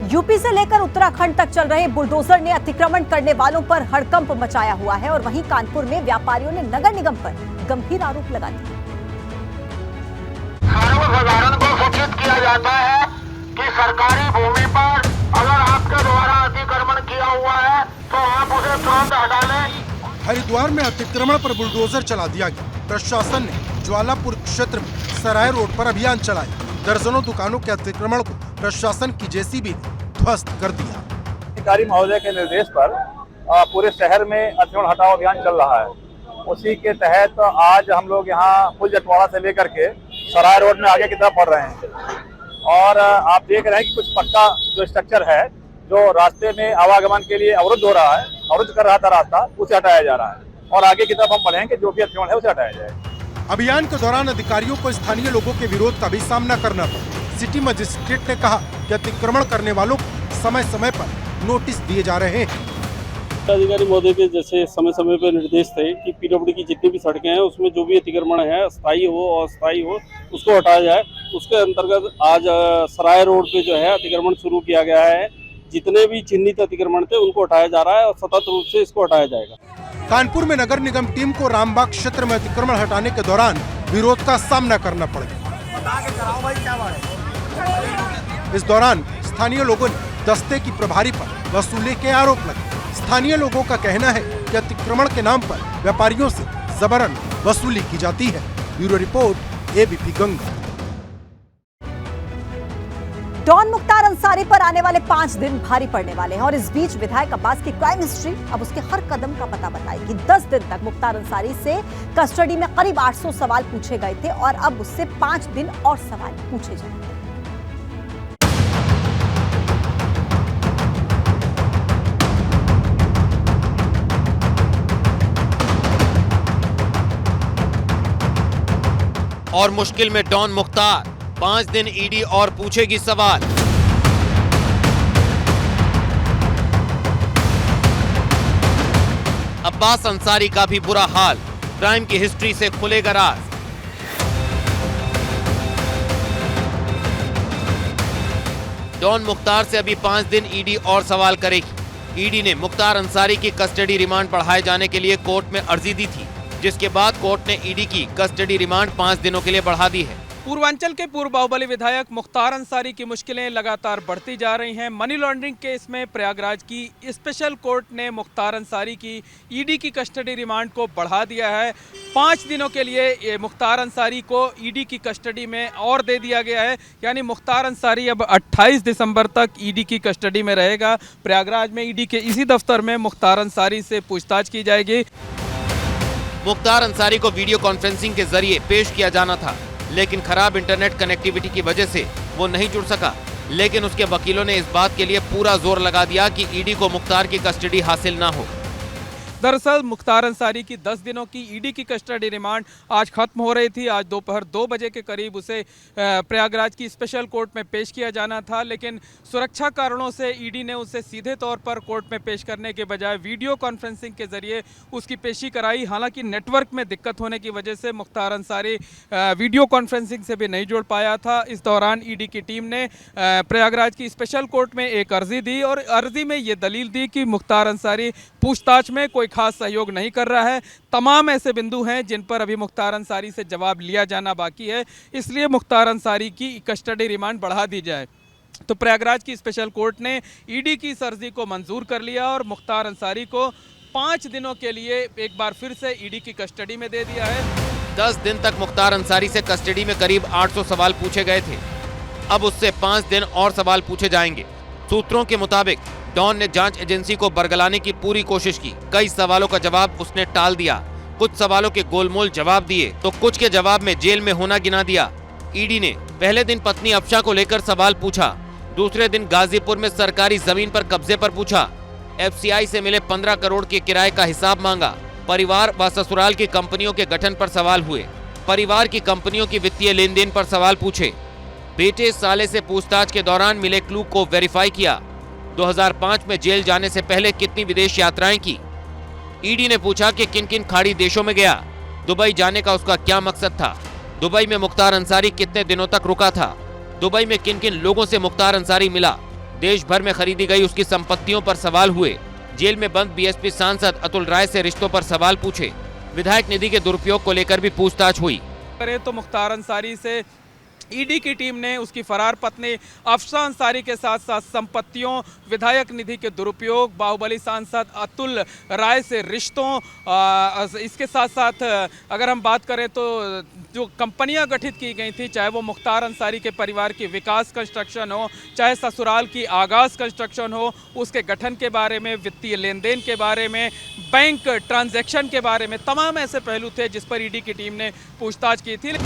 UP से लेकर उत्तराखंड तक चल रहे बुलडोजर ने अतिक्रमण करने वालों पर हड़कंप मचाया हुआ है और वहीं कानपुर में व्यापारियों ने नगर निगम पर गंभीर आरोप लगा दिए। साधारण को सूचित किया जाता है कि सरकारी भूमि पर अगर आपके द्वारा अतिक्रमण किया हुआ है तो आप उसे तुरंत हटा लें। हरिद्वार में अतिक्रमण पर बुलडोजर चला दिया गया। प्रशासन ने ज्वालापुर क्षेत्र में सराय रोड पर अभियान चलाया। दर्जनों दुकानों के अतिक्रमण को प्रशासन की जेसीबी ने ध्वस्त कर दिया। अधिकारी महोदय के निर्देश पर पूरे शहर में अतिक्रमण हटाओ अभियान चल रहा है। उसी के तहत आज हम लोग यहाँ पुल जटवाड़ा से लेकर के सराय रोड में आगे की तरफ बढ़ रहे हैं और आप देख रहे हैं कि कुछ पक्का जो स्ट्रक्चर है जो रास्ते में आवागमन के लिए अवरुद्ध हो रहा है, अवरुद्ध कर रहा था रास्ता, उसे हटाया जा रहा है और आगे की तरफ हम बढ़ेंगे, जो भी अतिक्रमण है उसे हटाया जाए। अभियान के दौरान अधिकारियों को स्थानीय लोगों के विरोध का भी सामना करना पड़ा। सिटी मजिस्ट्रेट ने कहा कि अतिक्रमण करने वालों को समय समय पर नोटिस दिए जा रहे हैं। अधिकारी महोदय के जैसे समय समय पर निर्देश थे कि पीडब्ल्यूडी की जितनी भी सड़कें हैं उसमें जो भी अतिक्रमण है, स्थायी हो अस्थायी हो, उसको हटाया जाए। उसके अंतर्गत आज सराय रोड पे जो है अतिक्रमण शुरू किया गया है। जितने भी चिन्हित अतिक्रमण थे उनको हटाया जा रहा है और सतत रूप से इसको हटाया जाएगा। कानपुर में नगर निगम टीम को रामबाग क्षेत्र में अतिक्रमण हटाने के दौरान विरोध का सामना करना पड़ा। इस दौरान स्थानीय लोगों ने दस्ते की प्रभारी पर वसूली के आरोप लगे। स्थानीय लोगों का कहना है कि अतिक्रमण के नाम पर व्यापारियों से जबरन वसूली की जाती है। Bureau report, ABP Ganga. Don Mukhtar Ansari पर आने वाले 5 दिन भारी पड़ने वाले हैं और इस बीच विधायक अब्बास की क्राइम हिस्ट्री अब उसके हर कदम का पता बताएगी। 10 दिन तक मुख्तार अंसारी से कस्टडी में करीब 800 सवाल पूछे गए थे और अब उससे 5 दिन और सवाल पूछे जाएंगे। और मुश्किल में डॉन मुख्तार, 5 दिन ईडी और पूछेगी सवाल। अब्बास अंसारी का भी बुरा हाल, क्राइम की हिस्ट्री से खुलेगा राज। डॉन मुख्तार से अभी 5 दिन ईडी और सवाल करेगी। ईडी ने मुख्तार अंसारी की कस्टडी रिमांड बढ़ाए जाने के लिए कोर्ट में अर्जी दी थी, जिसके बाद कोर्ट ने ईडी की कस्टडी रिमांड 5 दिनों के लिए बढ़ा दी है। पूर्वांचल के पूर्व बाहुबली विधायक मुख्तार अंसारी की मुश्किलें लगातार बढ़ती जा रही हैं। मनी लॉन्ड्रिंग केस में प्रयागराज की स्पेशल कोर्ट ने मुख्तार अंसारी की ईडी की कस्टडी रिमांड को बढ़ा दिया है। 5 दिनों के लिए ये मुख्तार अंसारी को ईडी की कस्टडी में और दे दिया गया है, यानी मुख्तार अंसारी अब 28 दिसंबर तक ईडी की कस्टडी में रहेगा। प्रयागराज में ईडी के इसी दफ्तर में मुख्तार अंसारी से पूछताछ की जाएगी। मुख्तार अंसारी को वीडियो कॉन्फ्रेंसिंग के जरिए पेश किया जाना था, लेकिन खराब इंटरनेट कनेक्टिविटी की वजह से वो नहीं जुड़ सका। लेकिन उसके वकीलों ने इस बात के लिए पूरा जोर लगा दिया कि ईडी को मुख्तार की कस्टडी हासिल ना हो। दरअसल मुख्तार अंसारी की 10 दिनों की ईडी की कस्टडी रिमांड आज खत्म हो रही थी। आज दोपहर 2 बजे के करीब उसे प्रयागराज की स्पेशल कोर्ट में पेश किया जाना था, लेकिन सुरक्षा कारणों से ईडी ने उसे सीधे तौर पर कोर्ट में पेश करने के बजाय वीडियो कॉन्फ्रेंसिंग के जरिए उसकी पेशी कराई। हालांकि नेटवर्क में दिक्कत होने की वजह से मुख्तार अंसारी वीडियो कॉन्फ्रेंसिंग से भी नहीं जुड़ पाया था। इस दौरान ईडी की टीम ने प्रयागराज की स्पेशल कोर्ट में एक अर्जी दी और अर्जी में ये दलील दी कि मुख्तार अंसारी पूछताछ में कोई खास सहयोग नहीं कर रहा है। तमाम ऐसे बिंदु हैं जिन पर अभी मुख्तार अंसारी से जवाब लिया जाना बाकी है, इसलिए मुख्तार अंसारी की कस्टडी रिमांड बढ़ा दी जाए। तो प्रयागराज की स्पेशल कोर्ट ने ईडी की इस अर्जी को मंजूर कर लिया और मुख्तार अंसारी को 5 दिनों के लिए एक बार फिर से ईडी की कस्टडी में दे दिया है। 10 दिन तक मुख्तार अंसारी से कस्टडी में करीब 800 सवाल पूछे गए थे। अब उससे 5 दिन और सवाल पूछे जाएंगे। सूत्रों के मुताबिक डॉन ने जांच एजेंसी को बरगलाने की पूरी कोशिश की। कई सवालों का जवाब उसने टाल दिया। कुछ सवालों के गोलमोल जवाब दिए तो कुछ के जवाब में जेल में होना गिना दिया। ईडी ने पहले दिन पत्नी अफशा को लेकर सवाल पूछा, दूसरे दिन गाजीपुर में सरकारी जमीन पर कब्जे पर पूछा, एफसीआई से मिले 15 करोड़ के किराए का हिसाब मांगा, परिवार व ससुराल की कंपनियों के गठन पर सवाल हुए, परिवार की कंपनियों की वित्तीय लेन देन पर सवाल पूछे, बेटे साले से पूछताछ के दौरान मिले क्लू को वेरीफाई किया, 2005 में जेल जाने से पहले कितनी विदेश यात्राएं की। ईडी ने पूछा कि किन किन खाड़ी देशों में गया, दुबई जाने का उसका क्या मकसद था, दुबई में मुख्तार अंसारी कितने दिनों तक रुका था, दुबई में किन किन लोगों से मुख्तार अंसारी मिला, देश भर में खरीदी गई उसकी संपत्तियों पर सवाल हुए, जेल में बंद बीएसपी सांसद अतुल राय से रिश्तों पर सवाल पूछे, विधायक निधि के दुरुपयोग को लेकर भी पूछताछ हुई। करें तो मुख्तार अंसारी से ईडी की टीम ने उसकी फरार पत्नी अफसा अंसारी के साथ साथ संपत्तियों, विधायक निधि के दुरुपयोग, बाहुबली सांसद अतुल राय से रिश्तों, इसके साथ साथ अगर हम बात करें तो जो कंपनियां गठित की गई थी, चाहे वो मुख्तार अंसारी के परिवार की विकास कंस्ट्रक्शन हो, चाहे ससुराल की आगाज़ कंस्ट्रक्शन हो, उसके गठन के बारे में, वित्तीय लेन देन के बारे में, बैंक ट्रांजैक्शन के बारे में, तमाम ऐसे पहलू थे जिस पर ईडी की टीम ने पूछताछ की थी।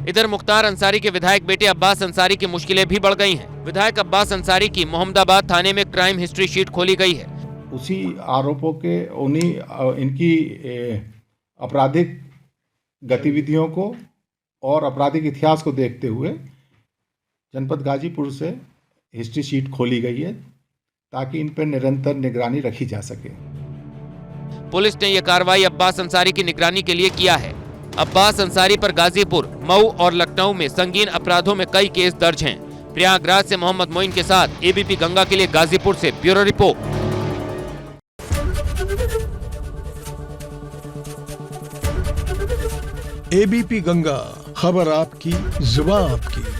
इधर मुख्तार अंसारी के विधायक बेटे अब्बास अंसारी की मुश्किलें भी बढ़ गई हैं। विधायक अब्बास अंसारी की मोहम्मदाबाद थाने में क्राइम हिस्ट्री शीट खोली गई है। उसी आरोपों के इनकी आपराधिक गतिविधियों को और आपराधिक इतिहास को देखते हुए जनपद गाजीपुर से हिस्ट्री शीट खोली गई है ताकि इन पर निरंतर निगरानी रखी जा सके। पुलिस ने यह कार्रवाई अब्बास अंसारी की निगरानी के लिए किया है। अब्बास अंसारी पर गाजीपुर, मऊ और लखनऊ में संगीन अपराधों में कई केस दर्ज हैं। प्रयागराज से मोहम्मद मोइन के साथ एबीपी गंगा के लिए गाजीपुर से ब्यूरो रिपोर्ट। एबीपी गंगा, खबर आपकी, जुबान आपकी।